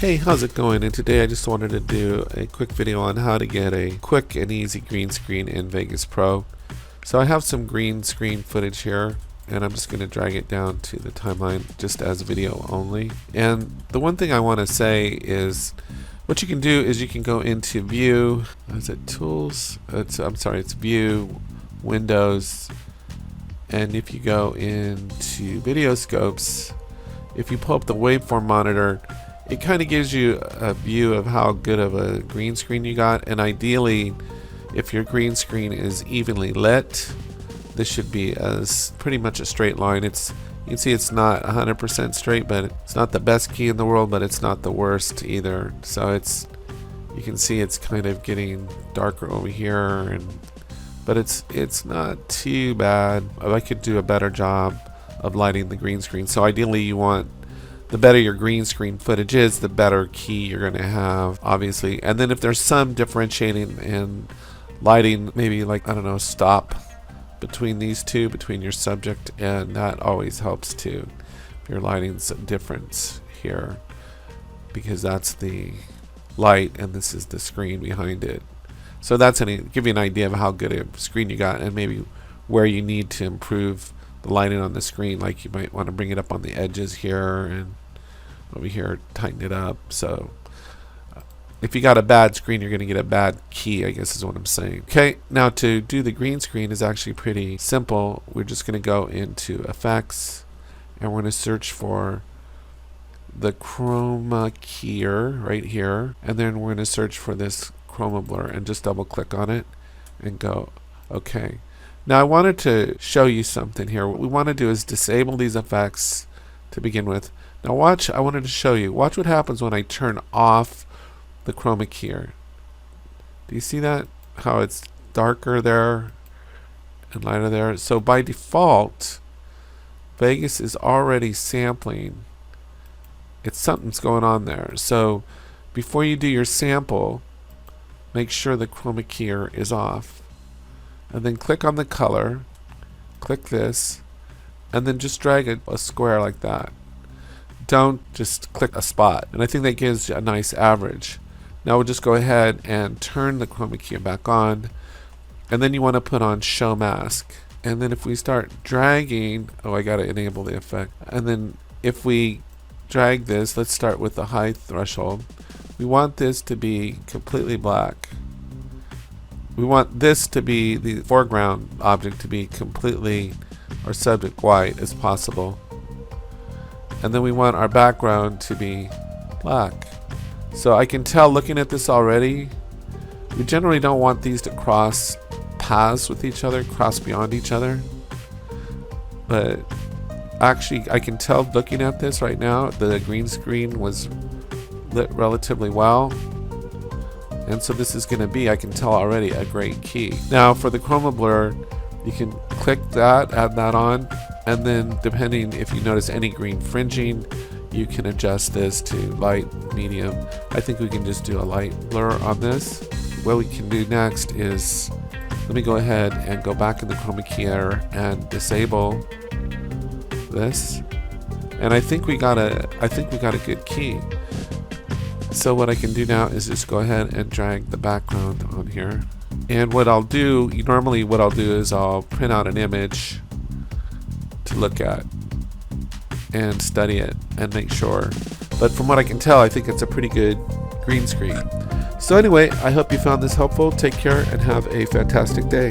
Hey, how's it going? And today I just wanted to do a quick video on how to get a quick and easy green screen in Vegas Pro. So I have some green screen footage here, and I'm just going to drag it down to the timeline just as video only. And the one thing I want to say is what you can do is you can go into View, is it Tools? It's View, Windows, and if you go into Video Scopes, if you pull up the waveform monitor, it kind of gives you a view of how good of a green screen you got. And ideally, if your green screen is evenly lit, this should be pretty much a straight line. You can see it's not 100% straight, but it's not the best key in the world, but it's not the worst either. So you can see it's kind of getting darker over here, but it's not too bad. I could do a better job of lighting the green screen. So ideally, the better your green screen footage is, the better key you're going to have, obviously. And then if there's some differentiating in lighting, maybe like, I don't know, stop between these two, between your subject, and that always helps too. If you're lighting some difference here, because that's the light and this is the screen behind it. So that's give you an idea of how good a screen you got, and maybe where you need to improve the lighting on the screen. Like you might want to bring it up on the edges here, and over here tighten it up. So if you got a bad screen, you're going to get a bad key, I guess is what I'm saying. Okay, now to do the green screen is actually pretty simple. We're just going to go into Effects, and we're going to search for the Chroma key right here, and then we're going to search for this Chroma blur and just double click on it and go okay. Now I wanted to show you something here. What we want to do is disable these effects to begin with. Now watch, I wanted to show you. Watch what happens when I turn off the chroma key. Do you see that? How it's darker there and lighter there? So by default, Vegas is already sampling. Something's going on there. So before you do your sample, make sure the chroma key is off. And then click on the color, click this, and then just drag a square like that. Don't just click a spot. And I think that gives you a nice average. Now we'll just go ahead and turn the chroma key back on, and then you want to put on show mask. And then if we start dragging, I gotta enable the effect. And then if we drag this, let's start with the high threshold. We want this to be completely black. We want this to be the foreground object to be completely, or subject, white as possible. And then we want our background to be black. So I can tell looking at this already, we generally don't want these to cross paths with each other, cross beyond each other. But actually I can tell looking at this right now, the green screen was lit relatively well. And so this is going to be, I can tell already, a great key. Now for the chroma blur, you can click that, add that on, and then depending if you notice any green fringing, you can adjust this to light, medium. I think we can just do a light blur on this. What we can do next is, let me go ahead and go back in the chroma key and disable this. And I think we got a good key. So what I can do now is just go ahead and drag the background on here. And what I'll do, normally what I'll do is I'll print out an image to look at and study it and make sure. But from what I can tell, I think it's a pretty good green screen. So anyway, I hope you found this helpful. Take care and have a fantastic day.